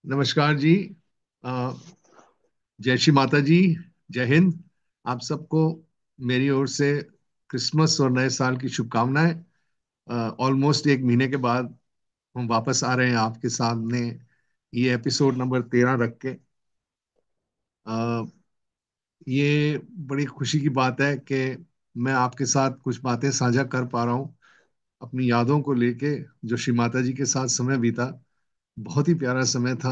नमस्कार जी। अ, जय श्री माता जी। जय हिंद। आप सबको मेरी ओर से क्रिसमस और नए साल की शुभकामनाएं। ऑलमोस्ट एक महीने के बाद हम वापस आ रहे हैं आपके सामने, ये एपिसोड नंबर 13 रख के। अ, ये बड़ी खुशी की बात है कि मैं आपके साथ कुछ बातें साझा कर पा रहा हूँ अपनी यादों को लेके, जो श्री माता जी के साथ समय बीता। बहुत ही प्यारा समय था।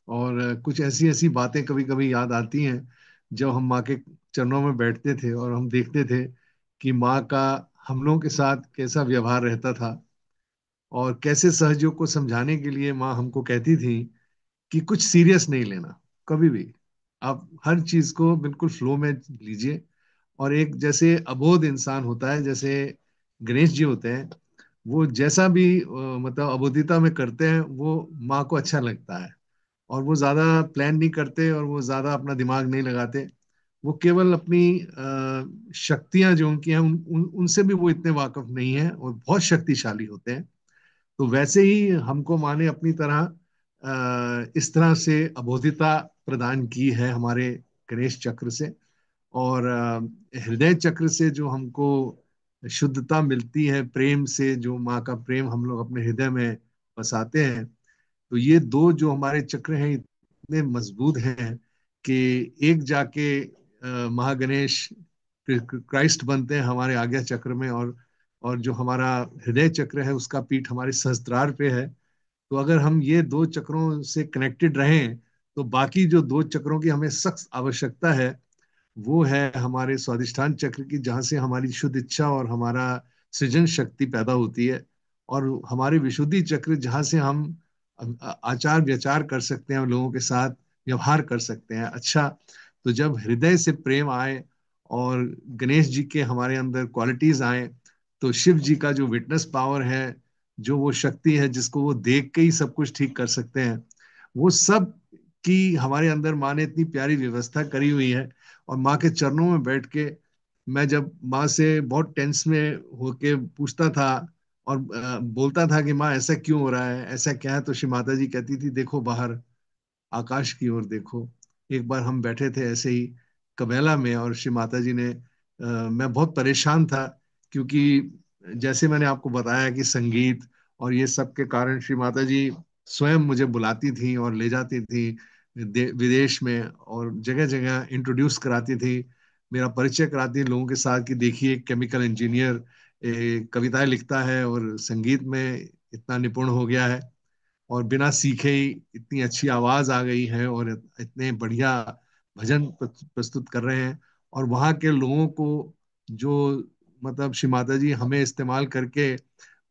और कुछ ऐसी ऐसी बातें कभी कभी याद आती हैं जब हम माँ के चरणों में बैठते थे और हम देखते थे कि माँ का हम लोगों के साथ कैसा व्यवहार रहता था, और कैसे सहयोग को समझाने के लिए माँ हमको कहती थी कि कुछ सीरियस नहीं लेना कभी भी। आप हर चीज को बिल्कुल फ्लो में लीजिए। और एक जैसे अबोध इंसान होता है, जैसे गणेश जी होते हैं, वो जैसा भी मतलब अबोधिता में करते हैं वो माँ को अच्छा लगता है। और वो ज्यादा प्लान नहीं करते और वो ज्यादा अपना दिमाग नहीं लगाते। वो केवल अपनी शक्तियां जो उनकी हैं उनसे भी वो इतने वाकिफ नहीं है और बहुत शक्तिशाली होते हैं। तो वैसे ही हमको माँ ने अपनी तरह इस तरह से अबोधिता प्रदान की है हमारे गणेश चक्र से। और हृदय चक्र से जो हमको शुद्धता मिलती है, प्रेम से जो माँ का प्रेम हम लोग अपने हृदय में बसाते हैं। तो ये दो जो हमारे चक्र हैं इतने मजबूत हैं कि एक जाके महागणेश क्राइस्ट बनते हैं हमारे आज्ञा चक्र में। और जो हमारा हृदय चक्र है उसका पीठ हमारे सहस्त्रार पे है। तो अगर हम ये दो चक्रों से कनेक्टेड रहें तो बाकी जो दो चक्रों की हमें सख्त आवश्यकता है, वो है हमारे स्वादिष्ठान चक्र की, जहाँ से हमारी शुद्ध इच्छा और हमारा सृजन शक्ति पैदा होती है। और हमारे विशुद्धि चक्र, जहाँ से हम आचार विचार कर सकते हैं, लोगों के साथ व्यवहार कर सकते हैं अच्छा। तो जब हृदय से प्रेम आए और गणेश जी के हमारे अंदर क्वालिटीज आए, तो शिव जी का जो विटनेस पावर है, जो वो शक्ति है जिसको वो देख के ही सब कुछ ठीक कर सकते हैं, वो सब की हमारे अंदर माँ ने इतनी प्यारी व्यवस्था करी हुई है। और माँ के चरणों में बैठ के मैं जब माँ से बहुत टेंस में होके पूछता था और बोलता था कि माँ ऐसा क्यों हो रहा है, ऐसा क्या है, तो श्री माता जी कहती थी देखो बाहर, आकाश की ओर देखो। एक बार हम बैठे थे ऐसे ही कबैला में, और श्री माता जी ने मैं बहुत परेशान था, क्योंकि जैसे मैंने आपको बताया कि संगीत और ये सब के कारण श्री माता जी स्वयं मुझे बुलाती थी और ले जाती थी विदेश में, और जगह जगह इंट्रोड्यूस कराती थी, मेरा परिचय कराती थी लोगों के साथ कि देखिए केमिकल इंजीनियर कविताएं लिखता है और संगीत में इतना निपुण हो गया है, और बिना सीखे ही इतनी अच्छी आवाज आ गई है और इतने बढ़िया भजन प्रस्तुत कर रहे हैं। और वहाँ के लोगों को जो मतलब श्री माता जी हमें इस्तेमाल करके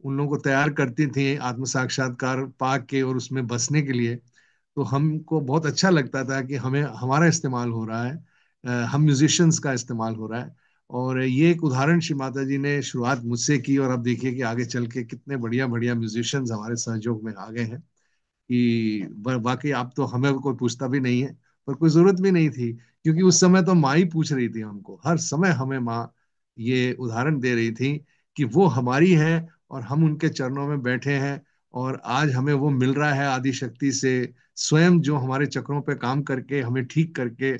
उन लोगों को तैयार करती थी आत्म साक्षात्कार पा के और उसमें बसने के लिए, तो हमको बहुत अच्छा लगता था कि हमें हमारा इस्तेमाल हो रहा है। हम म्यूजिशियंस का इस्तेमाल हो रहा है। और ये एक उदाहरण श्री माता जी ने शुरुआत मुझसे की, और अब देखिए कि आगे चल के कितने बढ़िया बढ़िया म्यूजिशियंस हमारे सहयोग में आ गए हैं कि वाकई आप तो हमें कोई पूछता भी नहीं है। पर कोई जरूरत भी नहीं थी, क्योंकि उस समय तो माँ ही पूछ रही थी हमको, हर समय हमें माँ ये उदाहरण दे रही थी कि वो हमारी है और हम उनके चरणों में बैठे हैं। और आज हमें वो मिल रहा है आदि शक्ति से, स्वयं जो हमारे चक्रों पे काम करके हमें ठीक करके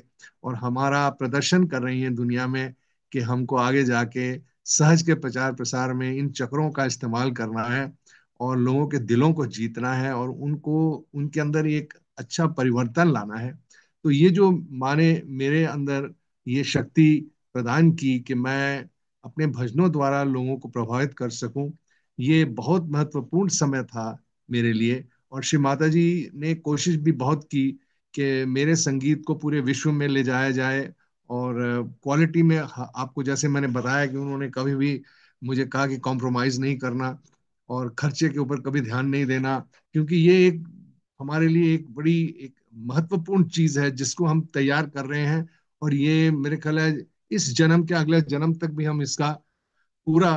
और हमारा प्रदर्शन कर रही हैं दुनिया में, कि हमको आगे जाके सहज के प्रचार प्रसार में इन चक्रों का इस्तेमाल करना है और लोगों के दिलों को जीतना है और उनको उनके अंदर एक अच्छा परिवर्तन लाना है। तो ये जो माँ ने मेरे अंदर ये शक्ति प्रदान की कि मैं अपने भजनों द्वारा लोगों को प्रभावित कर सकूं, ये बहुत महत्वपूर्ण समय था मेरे लिए। और श्री माता जी ने कोशिश भी बहुत की कि मेरे संगीत को पूरे विश्व में ले जाया जाए। और क्वालिटी में आपको जैसे मैंने बताया कि उन्होंने कभी भी मुझे कहा कि कॉम्प्रोमाइज नहीं करना और खर्चे के ऊपर कभी ध्यान नहीं देना, क्योंकि ये एक हमारे लिए एक बड़ी एक महत्वपूर्ण चीज है जिसको हम तैयार कर रहे हैं। और ये मेरे ख्याल है इस जन्म के अगले जन्म तक भी हम इसका पूरा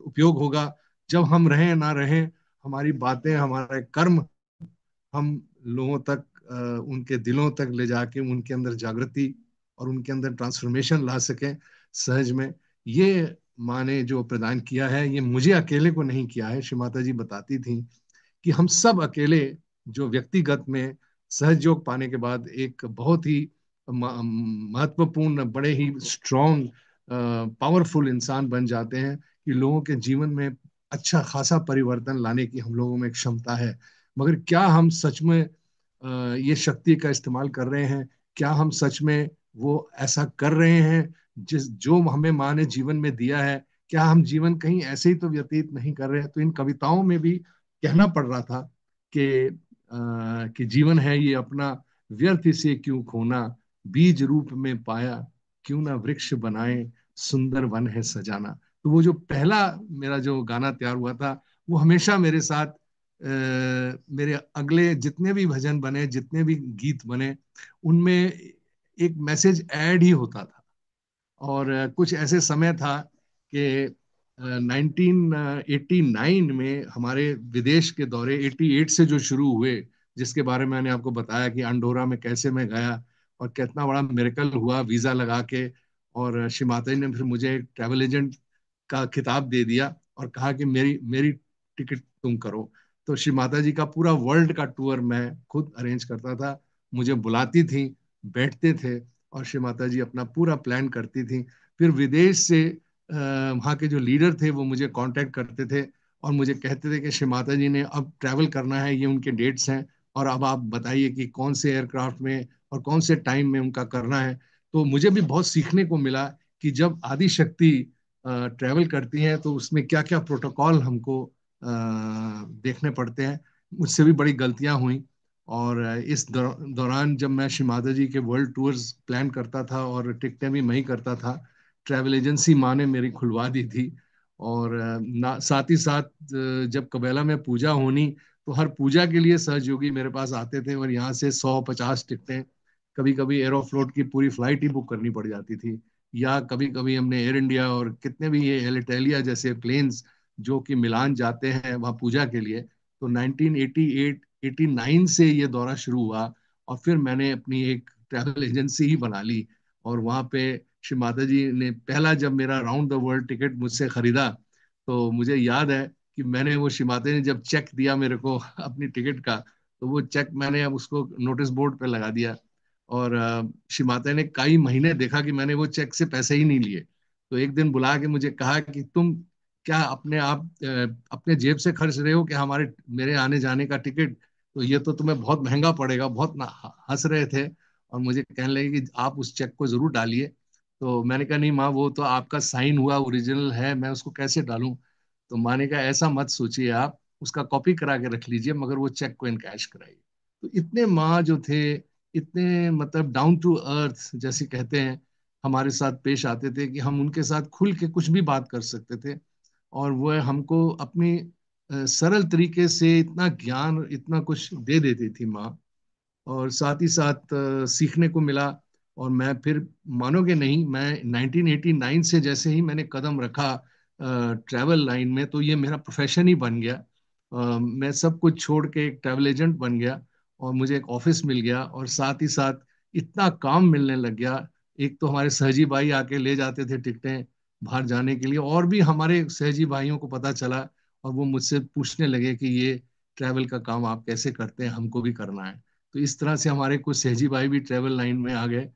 उपयोग होगा। जब हम रहें ना रहें, हमारी बातें हमारे कर्म हम लोगों तक उनके दिलों तक ले जाके उनके अंदर जागृति और उनके अंदर ट्रांसफॉर्मेशन ला सकें सहज में। ये माँ ने जो प्रदान किया है, ये मुझे अकेले को नहीं किया है। श्री माता जी बताती थी कि हम सब अकेले जो व्यक्तिगत में सहयोग पाने के बाद एक बहुत ही महत्वपूर्ण, बड़े ही स्ट्रॉन्ग, पावरफुल इंसान बन जाते हैं, कि लोगों के जीवन में अच्छा खासा परिवर्तन लाने की हम लोगों में क्षमता है। मगर क्या हम सच में ये शक्ति का इस्तेमाल कर रहे हैं? क्या हम सच में वो ऐसा कर रहे हैं जिस जो हमें माँ ने जीवन में दिया है? क्या हम जीवन कहीं ऐसे ही तो व्यतीत नहीं कर रहे हैं? तो इन कविताओं में भी कहना पड़ रहा था कि कि जीवन है ये अपना, व्यर्थ से क्यों खोना, बीज रूप में पाया, क्यों ना वृक्ष बनाए, सुंदर वन है सजाना। तो वो जो पहला मेरा जो गाना तैयार हुआ था, वो हमेशा मेरे साथ, मेरे अगले जितने भी भजन बने, जितने भी गीत बने, उनमें एक मैसेज ऐड ही होता था। और कुछ ऐसे समय था कि 1989 में हमारे विदेश के दौरे 88 से जो शुरू हुए, जिसके बारे में मैंने आपको बताया कि अंडोरा में कैसे मैं गया और कितना बड़ा मिरेकल हुआ वीजा लगा के। और श्री माता जी ने फिर मुझे ट्रैवल एजेंट का खिताब दे दिया और कहा कि मेरी मेरी टिकट तुम करो। तो श्री माता जी का पूरा वर्ल्ड का टूर मैं खुद अरेंज करता था। मुझे बुलाती थी, बैठते थे, और श्री माता जी अपना पूरा प्लान करती थी। फिर विदेश से वहाँ के जो लीडर थे वो मुझे कांटेक्ट करते थे और मुझे कहते थे कि श्री माता जी ने अब ट्रैवल करना है, ये उनके डेट्स हैं, और अब आप बताइए कि कौन से एयरक्राफ्ट में और कौन से टाइम में उनका करना है। तो मुझे भी बहुत सीखने को मिला कि जब आदि शक्ति ट्रैवल करती हैं तो उसमें क्या क्या प्रोटोकॉल हमको देखने पड़ते हैं। मुझसे भी बड़ी गलतियां हुई। और इस दौरान जब मैं श्री माता जी के वर्ल्ड टूर्स प्लान करता था और टिकटें भी मैं ही करता था, ट्रैवल एजेंसी माँ ने मेरी खुलवा दी थी। और साथ ही साथ जब कबैला में पूजा होनी, तो हर पूजा के लिए सहयोगी मेरे पास आते थे, और यहाँ से 150 टिकटें, कभी कभी एरोफ्लोट की पूरी फ्लाइट ही बुक करनी पड़ जाती थी। या कभी कभी हमने एयर इंडिया और कितने भी ये एलिटेलिया जैसे प्लेन्स जो कि मिलान जाते हैं वहाँ पूजा के लिए। तो 1988 89 से ये दौरा शुरू हुआ, और फिर मैंने अपनी एक ट्रैवल एजेंसी ही बना ली। और वहाँ पे श्री माता जी ने पहला जब मेरा राउंड द वर्ल्ड टिकट मुझसे खरीदा, तो मुझे याद है कि मैंने वो श्री माता जी ने जब चेक दिया मेरे को अपनी टिकट का, तो वो चेक मैंने अब उसको नोटिस बोर्ड पे लगा दिया। और श्री माता ने कई महीने देखा कि मैंने वो चेक से पैसे ही नहीं लिए। तो एक दिन बुला के मुझे कहा कि तुम क्या अपने आप अपने जेब से खर्च रहे हो कि हमारे मेरे आने जाने का टिकट? तो ये तो तुम्हें बहुत महंगा पड़ेगा। बहुत हंस रहे थे और मुझे कहने लगे कि आप उस चेक को जरूर डालिए। तो मैंने कहा नहीं माँ, वो तो आपका साइन हुआ ओरिजिनल है, मैं उसको कैसे डालूं? तो माँ ने कहा ऐसा मत सोचिए, आप उसका कॉपी करा के रख लीजिए, मगर वो चेक को इनकैश कराइए। तो इतने माँ जो थे, इतने मतलब डाउन टू अर्थ जैसे कहते हैं, हमारे साथ पेश आते थे कि हम उनके साथ खुल के कुछ भी बात कर सकते थे। और वो हमको अपनी सरल तरीके से इतना ज्ञान, इतना कुछ दे देती थी माँ। और साथ ही साथ सीखने को मिला। और मैं फिर मानोगे नहीं, मैं 1989 से जैसे ही मैंने कदम रखा ट्रैवल लाइन में, तो ये मेरा प्रोफेशन ही बन गया। मैं सब कुछ छोड़ के एक ट्रैवल एजेंट बन गया, और मुझे एक ऑफिस मिल गया, और साथ ही साथ इतना काम मिलने लग गया। एक तो हमारे सहजी भाई आके ले जाते थे टिकटें बाहर जाने के लिए, और भी हमारे सहजी भाइयों को पता चला, और वो मुझसे पूछने लगे कि ये ट्रैवल का काम आप कैसे करते हैं, हमको भी करना है। तो इस तरह से हमारे कुछ सहजी भाई भी ट्रैवल लाइन में आ गए।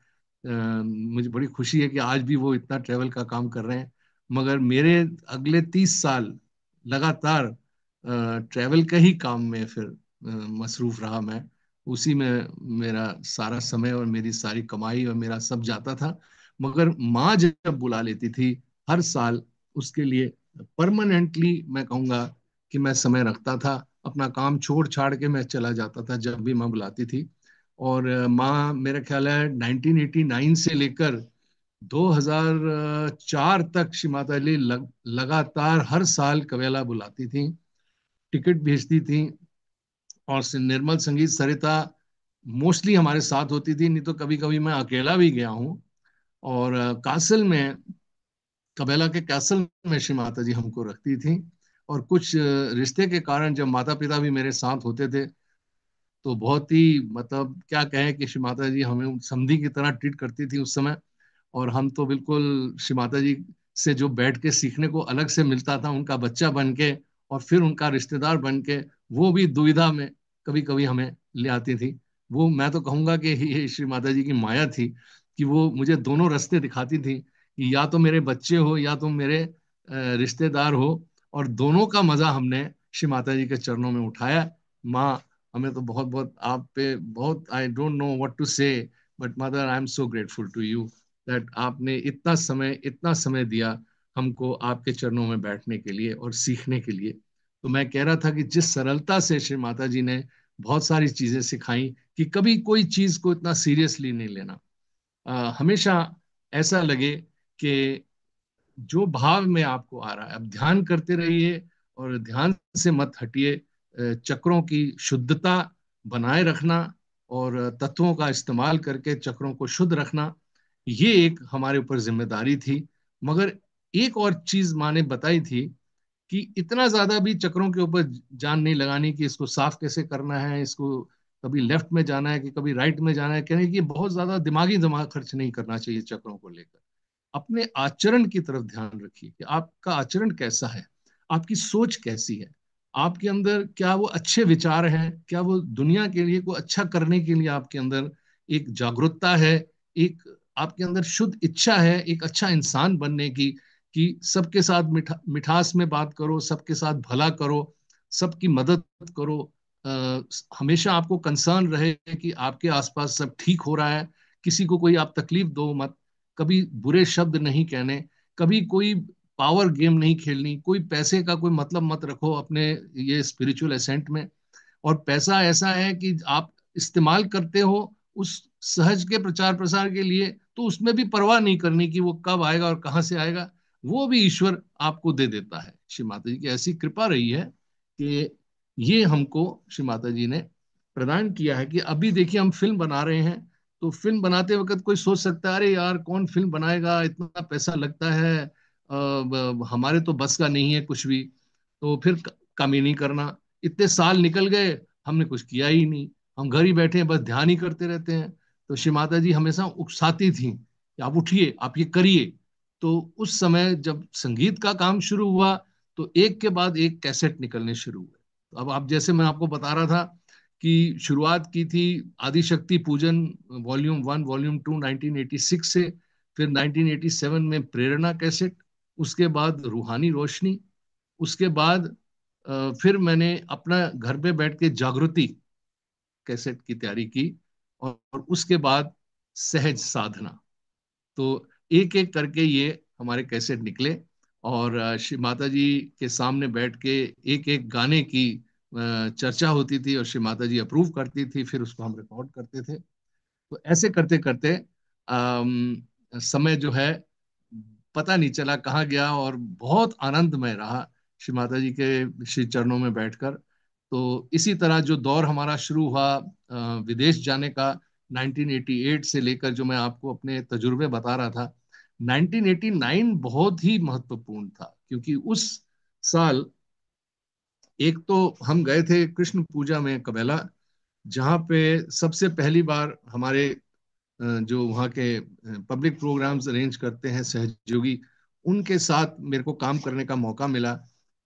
मुझे बड़ी खुशी है कि आज भी वो इतना ट्रैवल का काम कर रहे हैं। मगर मेरे अगले 30 साल लगातार ट्रैवल का ही काम में फिर मसरूफ रहा मैं। उसी में मेरा सारा समय और मेरी सारी कमाई और मेरा सब जाता था। मगर माँ जब बुला लेती थी हर साल, उसके लिए परमानेंटली मैं कहूँगा कि मैं समय रखता था। अपना काम छोड़ छाड़ के मैं चला जाता था जब भी माँ बुलाती थी। और माँ मेरा ख्याल है 1989 से लेकर 2004 तक श्री माता अली लगातार हर साल कवेला बुलाती थी, टिकट भेजती थी। और निर्मल संगीत सरिता मोस्टली हमारे साथ होती थी, नहीं तो कभी कभी मैं अकेला भी गया हूँ। और कासल में, कबेला के कैसल में श्री माता जी हमको रखती थी। और कुछ रिश्ते के कारण जब माता पिता भी मेरे साथ होते थे, तो बहुत ही मतलब क्या कहें कि श्री माता जी हमें समधी की तरह ट्रीट करती थी उस समय। और हम तो बिल्कुल श्री माता जी से जो बैठ के सीखने को अलग से मिलता था, उनका बच्चा बन के और फिर उनका रिश्तेदार बन के, वो भी दुविधा में कभी कभी हमें ले आती थी। वो मैं तो कहूंगा कि ये श्री माता जी की माया थी कि वो मुझे दोनों रास्ते दिखाती थी कि या तो मेरे बच्चे हो या तो मेरे रिश्तेदार हो, और दोनों का मजा हमने श्री माता जी के चरणों में उठाया। माँ, हमें तो बहुत बहुत आप पे बहुत, I don't know what to say, but mother I am so grateful to you that आपने इतना समय दिया हमको आपके चरणों में बैठने के लिए और सीखने के लिए। तो मैं कह रहा था कि जिस सरलता से श्री माता जी ने बहुत सारी चीजें सिखाई कि कभी कोई चीज को इतना सीरियसली नहीं लेना। हमेशा ऐसा लगे कि जो भाव में आपको आ रहा है अब ध्यान करते रहिए, और ध्यान से मत हटिए। चक्रों की शुद्धता बनाए रखना और तत्वों का इस्तेमाल करके चक्रों को शुद्ध रखना, ये एक हमारे ऊपर जिम्मेदारी थी। मगर एक और चीज माँ ने बताई थी कि इतना ज्यादा भी चक्रों के ऊपर जान नहीं लगानी कि इसको साफ कैसे करना है, इसको कभी लेफ्ट में जाना है कि कभी राइट में जाना है, कहने की बहुत ज्यादा दिमाग खर्च नहीं करना चाहिए चक्रों को लेकर। अपने आचरण की तरफ ध्यान रखिए कि आपका आचरण कैसा है, आपकी सोच कैसी है, आपके अंदर क्या वो अच्छे विचार हैं, क्या वो दुनिया के लिए कोई अच्छा करने के लिए आपके अंदर एक जागरूकता है, एक आपके अंदर शुद्ध इच्छा है एक अच्छा इंसान बनने की, कि सबके साथ मिठास में बात करो, सबके साथ भला करो, सबकी मदद करो। हमेशा आपको कंसर्न रहे कि आपके आसपास सब ठीक हो रहा है, किसी को कोई आप तकलीफ दो मत, कभी बुरे शब्द नहीं कहने, कभी कोई पावर गेम नहीं खेलनी, कोई पैसे का कोई मतलब मत रखो अपने ये स्पिरिचुअल एसेंट में। और पैसा ऐसा है कि आप इस्तेमाल करते हो उस सहज के प्रचार प्रसार के लिए, तो उसमें भी परवाह नहीं करनी कि वो कब आएगा और कहाँ से आएगा, वो भी ईश्वर आपको दे देता है। श्री माता जी की ऐसी कृपा रही है कि ये हमको श्री माता जी ने प्रदान किया है कि अभी देखिए हम फिल्म बना रहे हैं, तो फिल्म बनाते वक्त कोई सोच सकता है अरे यार कौन फिल्म बनाएगा, इतना पैसा लगता है, हमारे तो बस का नहीं है कुछ भी, तो फिर कम ही नहीं करना। इतने साल निकल गए, हमने कुछ किया ही नहीं, हम घर ही बैठे हैं बस ध्यान ही करते रहते हैं। तो श्री माता जी हमेशा उकसाती थी कि आप उठिए, आप ये करिए। तो उस समय जब संगीत का काम शुरू हुआ तो एक के बाद एक कैसेट निकलने शुरू हुए। तो अब आप जैसे मैं आपको बता रहा था कि शुरुआत की थी आदिशक्ति पूजन वॉल्यूम 1 वॉल्यूम 2 1986 से, फिर 1987 में प्रेरणा कैसेट, उसके बाद रूहानी रोशनी, उसके बाद फिर मैंने अपना घर पे बैठ के जागृति कैसेट की तैयारी की, और उसके बाद सहज साधना। तो एक एक करके ये हमारे कैसेट निकले, और श्री माता जी के सामने बैठ के एक एक गाने की चर्चा होती थी, और श्री माता जी अप्रूव करती थी, फिर उसको हम रिकॉर्ड करते थे। तो ऐसे करते करते समय जो है पता नहीं चला कहाँ गया, और बहुत आनंदमय रहा श्री माता जी के श्री चरणों में बैठकर। तो इसी तरह जो दौर हमारा शुरू हुआ विदेश जाने का, 1988 से लेकर, जो मैं आपको अपने तजुर्बे बता रहा था, 1989 बहुत ही महत्वपूर्ण था, क्योंकि उस साल एक तो हम गए थे कृष्ण पूजा में कबेला, जहाँ पे सबसे पहली बार हमारे जो वहाँ के पब्लिक प्रोग्राम्स अरेंज करते हैं सहयोगी, उनके साथ मेरे को काम करने का मौका मिला।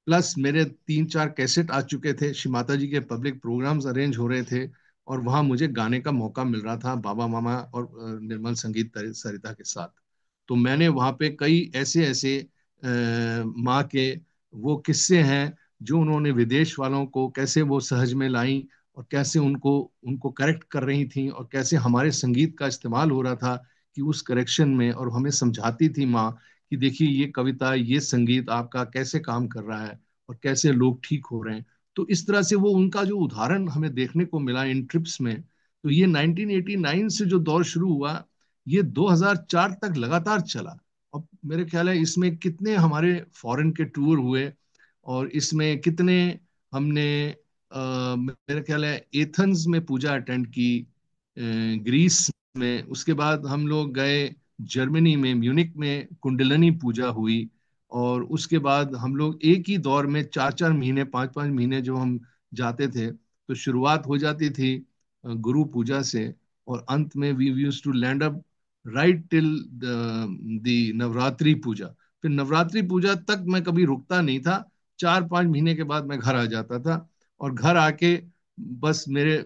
प्लस मेरे 3-4 कैसेट आ चुके थे, श्री माता जी के पब्लिक प्रोग्राम्स अरेंज हो रहे थे, और वहाँ मुझे गाने का मौका मिल रहा था बाबा मामा और निर्मल संगीत सरिता के साथ। तो मैंने वहाँ पे कई ऐसे ऐसे माँ के वो किस्से हैं जो उन्होंने विदेश वालों को कैसे वो सहज में लाई, और कैसे उनको उनको करेक्ट कर रही थी, और कैसे हमारे संगीत का इस्तेमाल हो रहा था कि उस करेक्शन में, और हमें समझाती थी माँ कि देखिए ये कविता ये संगीत आपका कैसे काम कर रहा है और कैसे लोग ठीक हो रहे हैं। तो इस तरह से वो उनका जो उदाहरण हमें देखने को मिला इन ट्रिप्स में। तो ये 1989 से जो दौर शुरू हुआ, ये 2004 तक लगातार चला। अब मेरे ख्याल है इसमें कितने हमारे फॉरेन के टूर हुए, और इसमें कितने हमने मेरे ख्याल है एथेंस में पूजा अटेंड की, ग्रीस में, उसके बाद हम लोग गए जर्मनी में म्यूनिक में कुंडलनी पूजा हुई, और उसके बाद हम लोग एक ही दौर में 4-4 महीने 5-5 महीने जो हम जाते थे, तो शुरुआत हो जाती थी गुरु पूजा से, और अंत में we used to land up right till the Navratri puja. फिर नवरात्रि पूजा तक मैं कभी रुकता नहीं था, 4-5 महीने के बाद मैं घर आ जाता था, और घर आके बस मेरे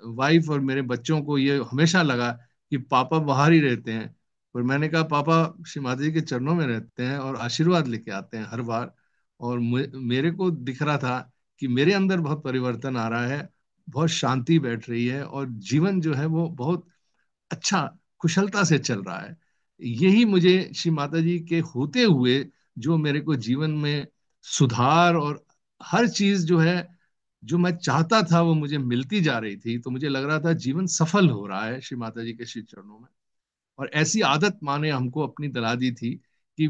वाइफ और मेरे बच्चों को ये हमेशा लगा कि पापा बाहर ही रहते हैं। पर मैंने कहा पापा श्री माता जी के चरणों में रहते हैं और आशीर्वाद लेके आते हैं हर बार। और मेरे को दिख रहा था कि मेरे अंदर बहुत परिवर्तन आ रहा है, बहुत शांति बैठ रही है, और जीवन जो है वो बहुत अच्छा कुशलता से चल रहा है। यही मुझे श्री माता जी के होते हुए जो मेरे को जीवन में सुधार और हर चीज जो है, जो मैं चाहता था वो मुझे मिलती जा रही थी, तो मुझे लग रहा था जीवन सफल हो रहा है श्री माता जी के श्री चरणों में। और ऐसी आदत माँ ने हमको अपनी दिला दी थी कि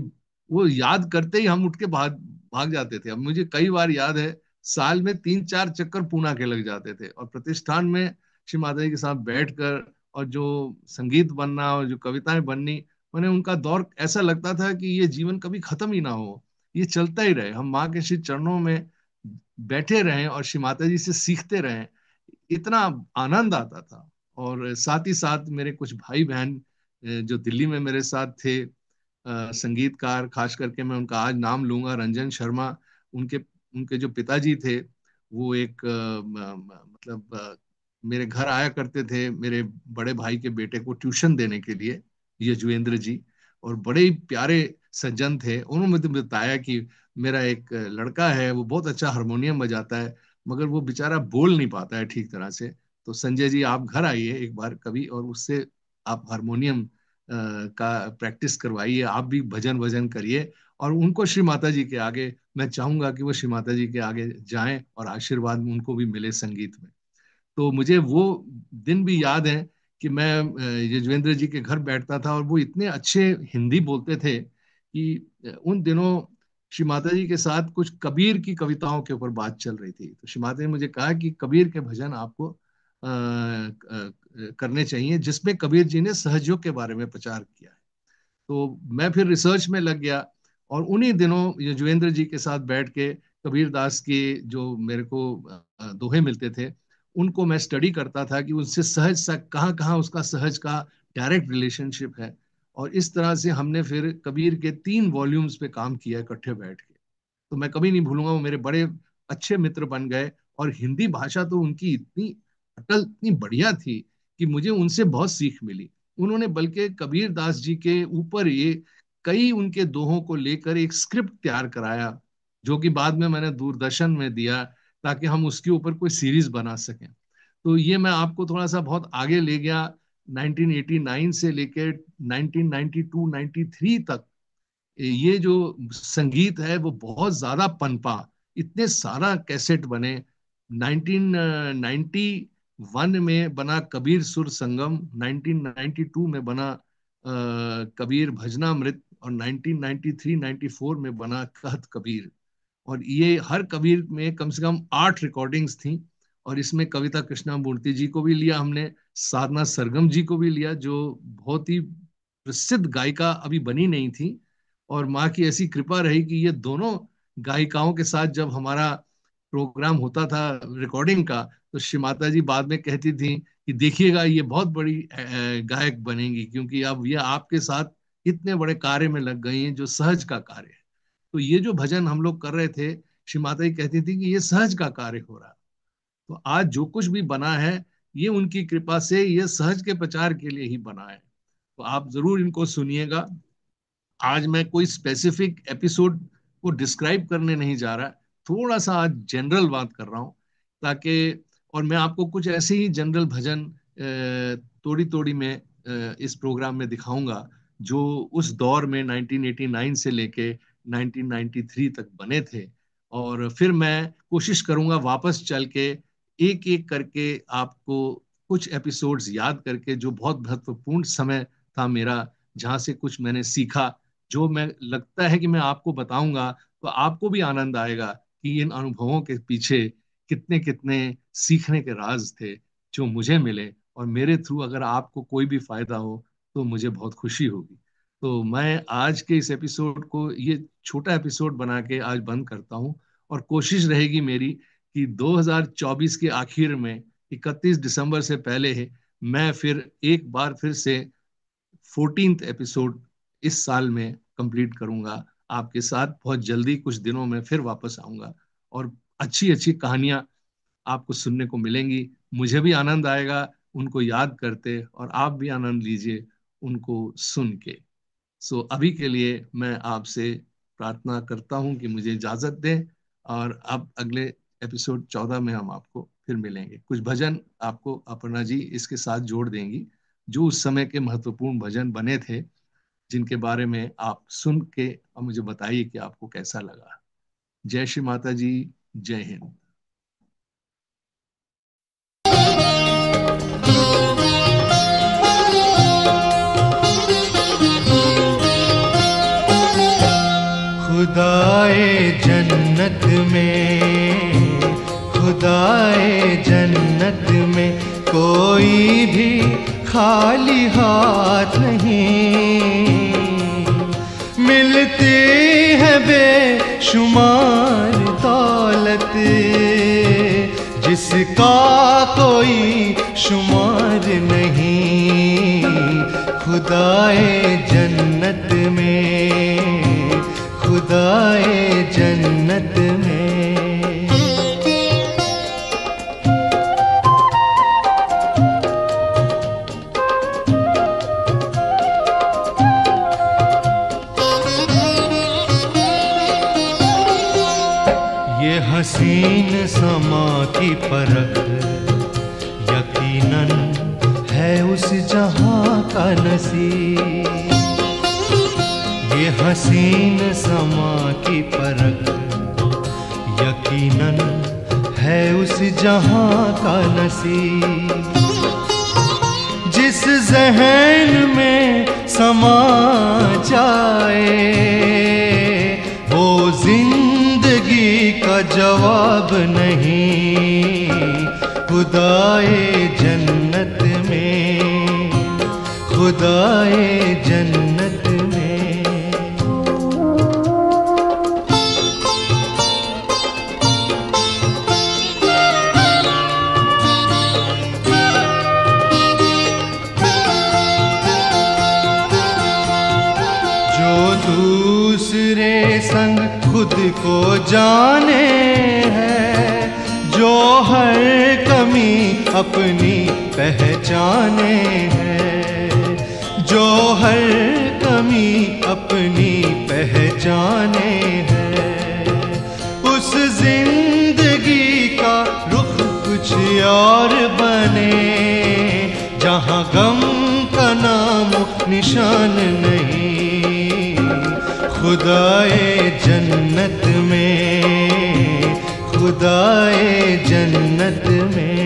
वो याद करते ही हम उठ के भाग भाग जाते थे। अब मुझे कई बार याद है, साल में 3-4 चक्कर पूना के लग जाते थे, और प्रतिष्ठान में श्री माता जी के साथ बैठकर और जो संगीत बनना और जो कविताएं बननी, मैंने उनका दौर ऐसा लगता था कि ये जीवन कभी खत्म ही ना हो, ये चलता ही रहे, हम माँ के श्री चरणों में बैठे रहें और श्री माता जी से सीखते रहें। इतना आनंद आता था। और साथ ही साथ मेरे कुछ भाई बहन जो दिल्ली में मेरे साथ थे, संगीतकार, खास करके मैं उनका आज नाम लूंगा, रंजन शर्मा। उनके उनके जो पिताजी थे वो एक मतलब मेरे घर आया करते थे मेरे बड़े भाई के बेटे को ट्यूशन देने के लिए, यजुवेंद्र जी। और बड़े ही प्यारे सज्जन थे। उन्होंने मुझे बताया कि मेरा एक लड़का है, वो बहुत अच्छा हारमोनियम बजाता है, मगर वो बेचारा बोल नहीं पाता है ठीक तरह से। तो संजय जी आप घर आइए एक बार कभी, और उससे आप हारमोनियम का प्रैक्टिस करवाइए, आप भी भजन वजन करिए। और उनको श्री माता जी के आगे, मैं चाहूंगा कि वो श्री माता जी के आगे जाएं और आशीर्वाद उनको भी मिले संगीत में। तो मुझे वो दिन भी याद है कि मैं यजवेंद्र जी के घर बैठता था, और वो इतने अच्छे हिंदी बोलते थे कि उन दिनों श्री माता जी के साथ कुछ कबीर की कविताओं के ऊपर बात चल रही थी। तो श्री माता जी ने मुझे कहा कि कबीर के भजन आपको करने चाहिए, जिसमें कबीर जी ने सहजयोग के बारे में प्रचार किया है। तो मैं फिर रिसर्च में लग गया, और उन्हीं दिनों युजवेंद्र जी के साथ बैठ के कबीर दास के जो मेरे को दोहे मिलते थे, उनको मैं स्टडी करता था कि उनसे सहज सा कहाँ कहाँ उसका सहज का डायरेक्ट रिलेशनशिप है। और इस तरह से हमने फिर कबीर के 3 वॉल्यूम्स पे काम किया इकट्ठे बैठ के। तो मैं कभी नहीं भूलूंगा, वो मेरे बड़े अच्छे मित्र बन गए। और हिंदी भाषा तो उनकी इतनी अटल, इतनी बढ़िया थी कि मुझे उनसे बहुत सीख मिली। उन्होंने बल्कि कबीर दास जी के ऊपर ये कई उनके दोहों को लेकर एक स्क्रिप्ट तैयार कराया, जो कि बाद में मैंने दूरदर्शन में दिया ताकि हम उसके ऊपर कोई सीरीज बना सकें। तो ये मैं आपको थोड़ा सा बहुत आगे ले गया, 1989 से लेकर 1992-93 तक। ये जो संगीत है वो बहुत ज्यादा पनपा, इतने सारा कैसेट बने। 1991 में बना कबीर सुर संगम, 1992 में बना कबीर भजनामृत, और 1993-94 में बना कहत कबीर। और ये हर कबीर में कम से कम 8 रिकॉर्डिंग्स थी। और इसमें कविता कृष्णा मूर्ति जी को भी लिया हमने, साधना सरगम जी को भी लिया, जो बहुत ही प्रसिद्ध गायिका अभी बनी नहीं थी। और माँ की ऐसी कृपा रही कि ये दोनों गायिकाओं के साथ जब हमारा प्रोग्राम होता था रिकॉर्डिंग का, तो श्री माता जी बाद में कहती थी कि देखिएगा ये बहुत बड़ी गायक बनेंगी, क्योंकि अब ये आपके साथ इतने बड़े कार्य में लग गई हैं जो सहज का कार्य है। तो ये जो भजन हम लोग कर रहे थे, श्री माता जी कहती थी कि ये सहज का कार्य हो रहा है। तो आज जो कुछ भी बना है, ये उनकी कृपा से, ये सहज के प्रचार के लिए ही बना है। तो आप जरूर इनको सुनिएगा। आज मैं कोई स्पेसिफिक एपिसोड को डिस्क्राइब करने नहीं जा रहा, थोड़ा सा आज जनरल बात कर रहा हूँ, ताकि, और मैं आपको कुछ ऐसे ही जनरल भजन तोड़ी तोड़ी में इस प्रोग्राम में दिखाऊंगा, जो उस दौर में 1989 से लेके 1993 तक बने थे। और फिर मैं कोशिश करूंगा वापस चल के एक एक करके आपको कुछ एपिसोड्स याद करके, जो बहुत महत्वपूर्ण समय था मेरा, जहां से कुछ मैंने सीखा, जो मैं लगता है कि मैं आपको बताऊंगा तो आपको भी आनंद आएगा कि इन अनुभवों के पीछे कितने कितने सीखने के राज थे जो मुझे मिले। और मेरे थ्रू अगर आपको कोई भी फायदा हो तो मुझे बहुत खुशी होगी। तो मैं आज के इस एपिसोड को, ये छोटा एपिसोड बना के आज बंद करता हूँ। और कोशिश रहेगी मेरी कि 2024 के आखिर में, 31 दिसंबर से पहले मैं फिर एक बार फिर से 14th एपिसोड इस साल में कंप्लीट करूंगा आपके साथ। बहुत जल्दी कुछ दिनों में फिर वापस आऊंगा, और अच्छी अच्छी कहानियां आपको सुनने को मिलेंगी। मुझे भी आनंद आएगा उनको याद करते, और आप भी आनंद लीजिए उनको सुन के। सो अभी के लिए मैं आपसे प्रार्थना करता हूं कि मुझे इजाजत दें, और अब अगले एपिसोड 14 में हम आपको फिर मिलेंगे। कुछ भजन आपको अपर्णा जी इसके साथ जोड़ देंगी, जो उस समय के महत्वपूर्ण भजन बने थे, जिनके बारे में आप सुन के और मुझे बताइए कि आपको कैसा लगा। जय श्री माता जी, जय हिंद। खुदाए जन्नत में, खुदाए जन्नत में कोई भी खाली हाथ नहीं। मिलती है बेशुमार दौलत, जिसका कोई शुमार नहीं। खुदाए जन्नत में, खुदाए जन्नत में। ये हसीन समा की परख यकीनन है उस जहां का नसीब। ये हसीन समा की परख यकीनन है उस जहां का नसीब। जिस ज़हन में समा जाए वो जिंदगी का जवाब नहीं। खुदाए जन्नत में, खुदाए जन्नत में। दूसरे संग खुद को जाने है, जो हर कमी अपनी पहचाने है, जो हर कमी अपनी पहचाने है। उस जिंदगी का रुख कुछ और बने, जहाँ गम का नाम निशान नहीं। खुदाए जन्नत में, खुदाए जन्नत में।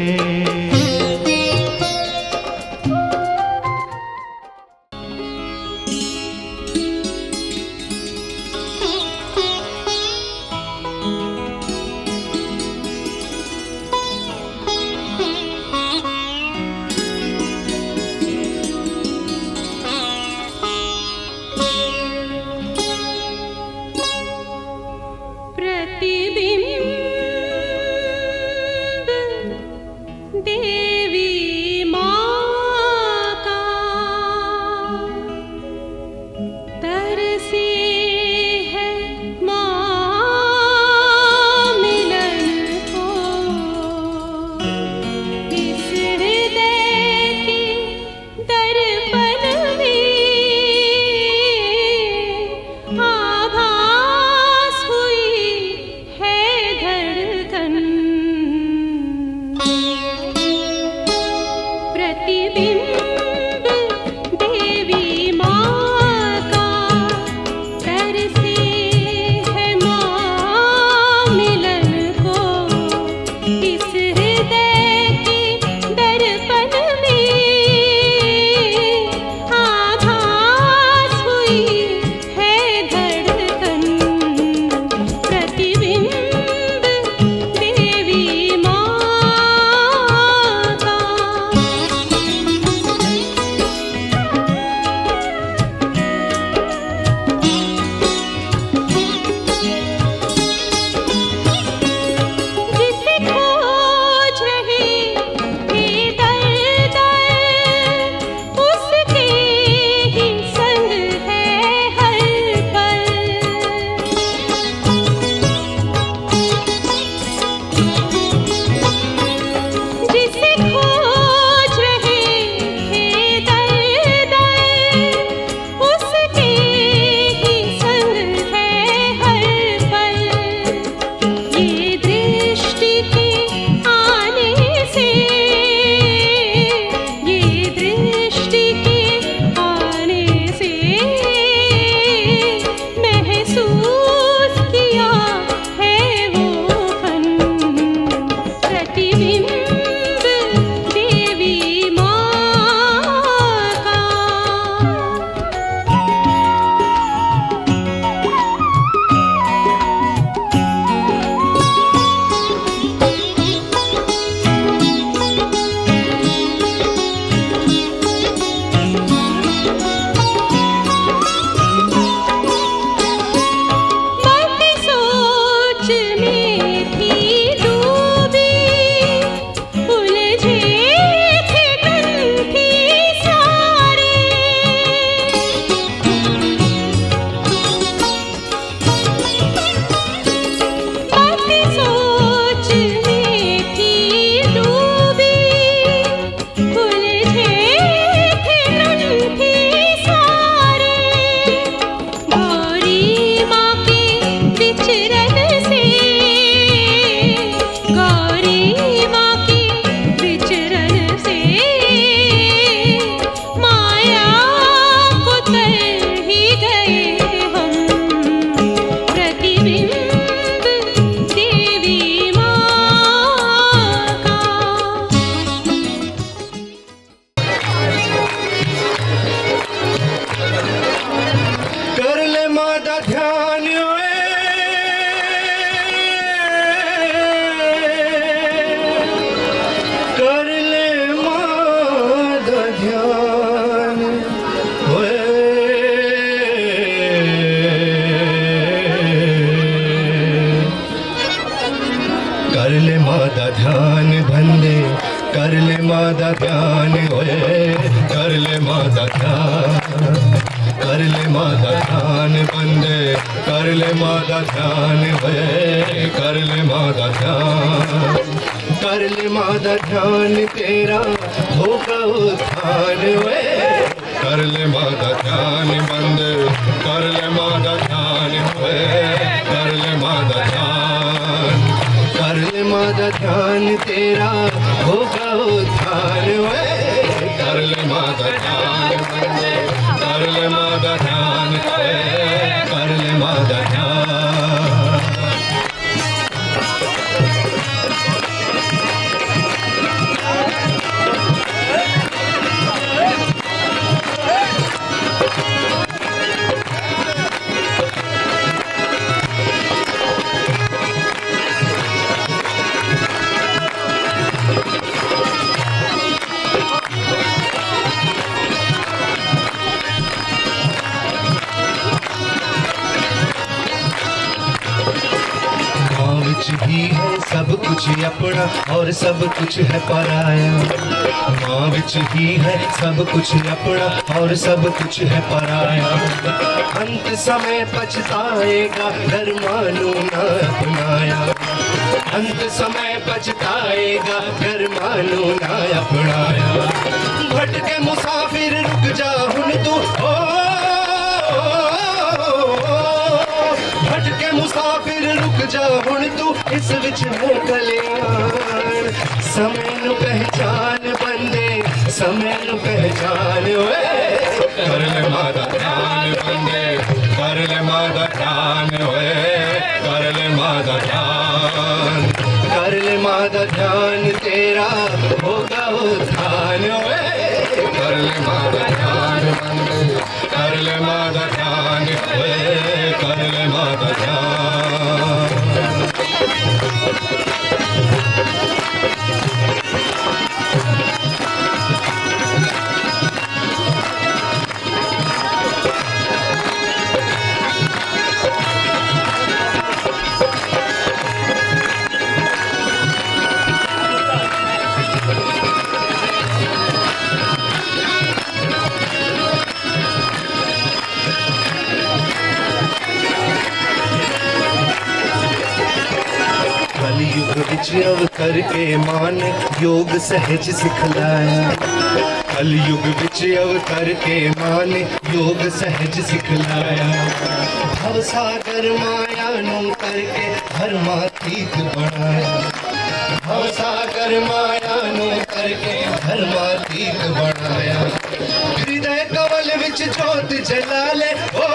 मादा ध्यान होए। कर ले मादा ध्यान बंदे, कर ले मादा ध्यान होए। कर ले मादा ध्यान, कर ले मादा ध्यान बंदे, कर ले मादा ध्यान होए। कर ले मादा ध्यान, कर ले मादा ध्यान तेरा होगा उत्थान होए। कर ले मादा ध्यान बंदे, कर ले मादा ध्यान होए। कर ले मादा ध्यान, कर ले मादा ध्यान तेरा होगा उत्थान होए। कर ले मादा ध्यान बंदे, कर ले मादा ध्यान होए। कर ले मादा ध्यान। ही है सब कुछ अपना और सब कुछ है पराया। माँ विच ही है सब कुछ अपना और सब कुछ है पराया। अंत समय पछताएगा घर मानो ना अपनाया। अंत समय पछताएगा घर मानो ना अपनाया। भटके मुसाफिर रुक जा हुन तू, भटके मुसाफिर रुक जा हुन तू, इस विच है कल्याण। समय नु पहचान बंदे, समय नु पहचान ओए। कर ले मादा ध्यान बंदे, कर ले मादा ध्यान ओए। कर ले मादा ध्यान, कर ले मादा ध्यान तेरा होगा उत्थान ओए। कर ले मादा ध्यान बंदे, कर ले मादा ध्यान ओए। कर ले मादा ध्यान। कलयुग विच अवतर के मान योग सहज सिखलाया। कलयुग विच अवतर के मान योग सहज सिखलाया। भव सागर माया नु करके धर्मातीत बनाया। भव सागर माया नु करके धर्मातीत बनाया। हृदय कमल विच ज्योत जला ले ओ,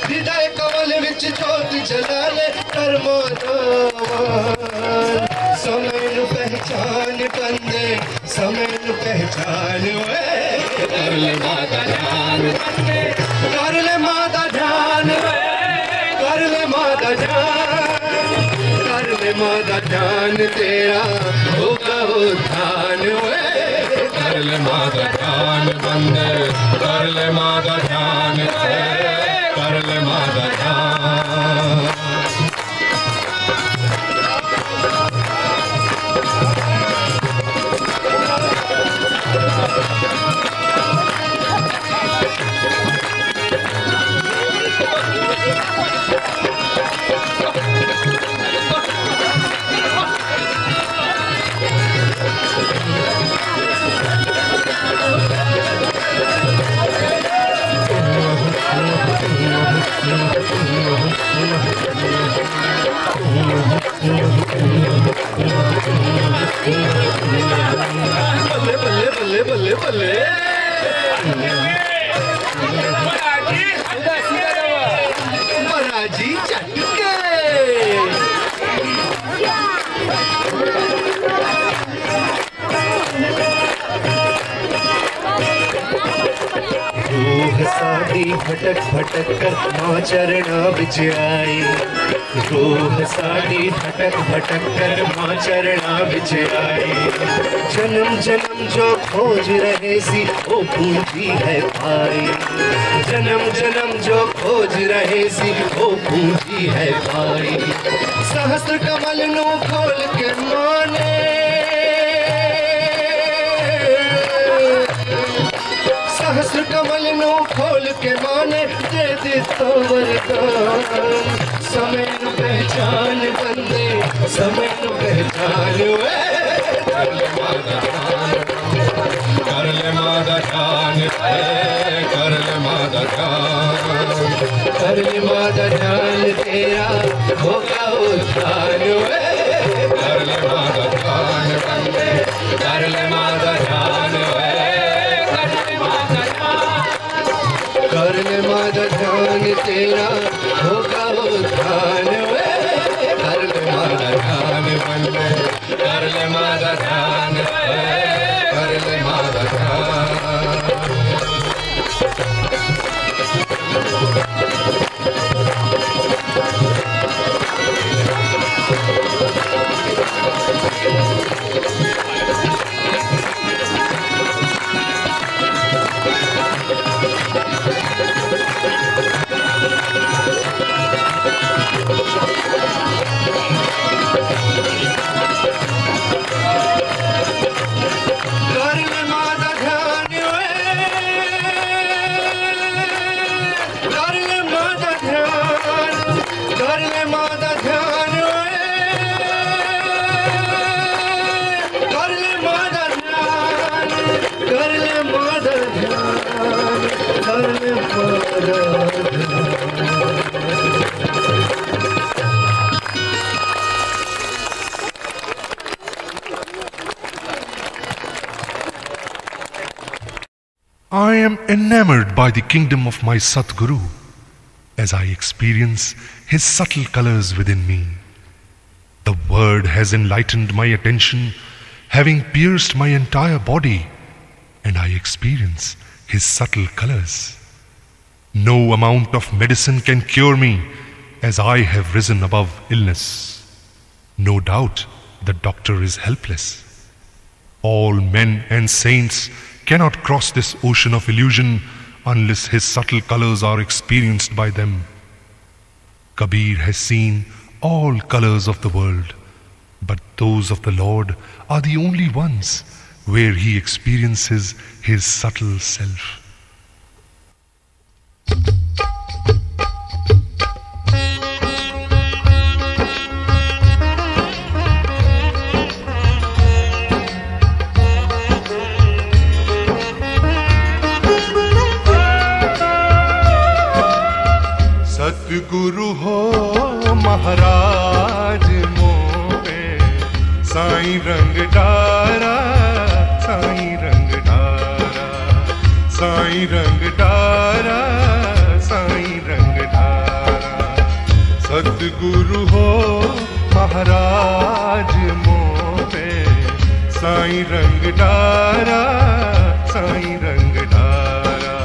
हृदय कमल विच ज्योत जला ले कर्मो दामान। समय नु पहचान बंदे, समय नु पहचान वे। कर ले मादा ध्यान बंदे, कर ले मादा ध्यान वे। कर ले मादा ध्यान, कर ले मादा ध्यान तेरा होगा उत्थान वे। कर ले मादा ध्यान बंदे, कर ले मादा ध्यान वे। कर ले मादा ध्यान। बल्ले बल्ले बल्ले बल्ले बल्ले। महाराजी चटके रूह सादी भटक भटक कर मां चरणा बिच आई। रूह साड़ी भटक भटक कर माँ चरणा बिच आई। जन्म जन्म जो खोज रहे सी वो पूंजी है पाई। जन्म जन्म जो खोज रहे सी वो पूंजी है पाई। सहस्त्र कमल नु खोल के माने, सहस्त्र कमल नु खोल के माने दे दिता वरदान। समय नु पहचान बंदे, समय नु पहचान वे। कर ले मादा ध्यान, कर ले मादा ध्यान, कर ले मादा ध्यान, कर ले मादा ध्यान तेरा होगा उद्धार वे। कर ले मादा ध्यान बंदे, कर ले मादा ध्यान वे। कर ले मादा ध्यान तेरा होगा उद्धार वे। कर ले मादा ध्यान बंदे, कर ले मादा ध्यान वे। कर ले मादा ध्यान। I am enamored by the kingdom of my Satguru as I experience his subtle colors within me. The word has enlightened my attention, having pierced my entire body, and I experience his subtle colors. No amount of medicine can cure me as I have risen above illness. No doubt the doctor is helpless. All men and saints cannot cross this ocean of illusion unless his subtle colors are experienced by them. Kabir has seen all colors of the world, but those of the Lord are the only ones where he experiences his subtle self. सतगुरु हो महाराज मोहे, साईं रंग डारा, साईं रंग डारा, साईं रंग डारा, साईं रंग डारा। सतगुरु हो महाराज मोहे, साईं रंग डारा, साईं रंग डारा,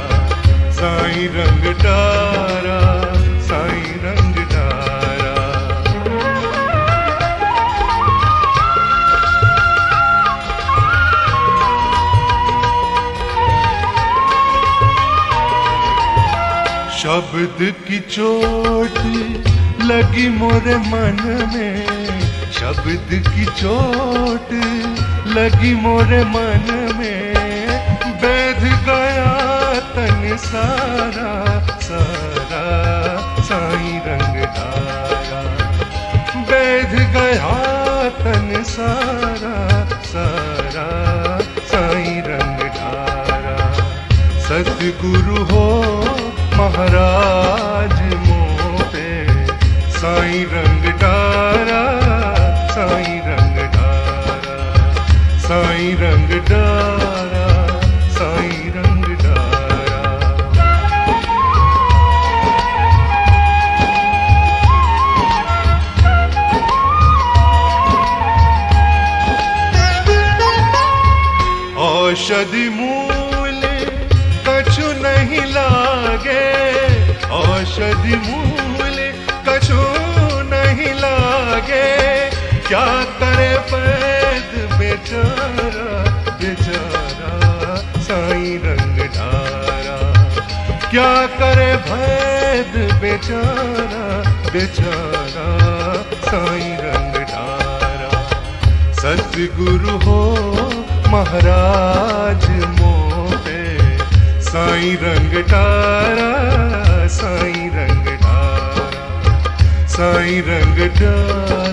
साईं रंग डारा, साईं रंग डारा। शब्द की चोट लगी मोरे मन में, शब्द की चोट लगी मोरे मन में, बैठ गया तन सारा सारा, साईं रंग डारा। बैठ गया तन सारा सारा, साईं रंग डारा। सतगुरु हो महाराज मोहे, साईं रंग डारा, साईं रंग डारा, साईं रंग डारा, साईं रंग डारा। औषधि मूल कछु नहीं लागे, औषधि मूल कछु क्या करे वैद बेचारा बेचारा साईं रंग ढारा। क्या करे वैद बेचारा बेचारा साईं रंग ढारा। सतगुरु हो महाराज मोहे साईं रंग ढारा साईं रंग ढारा साईं रंग ढारा।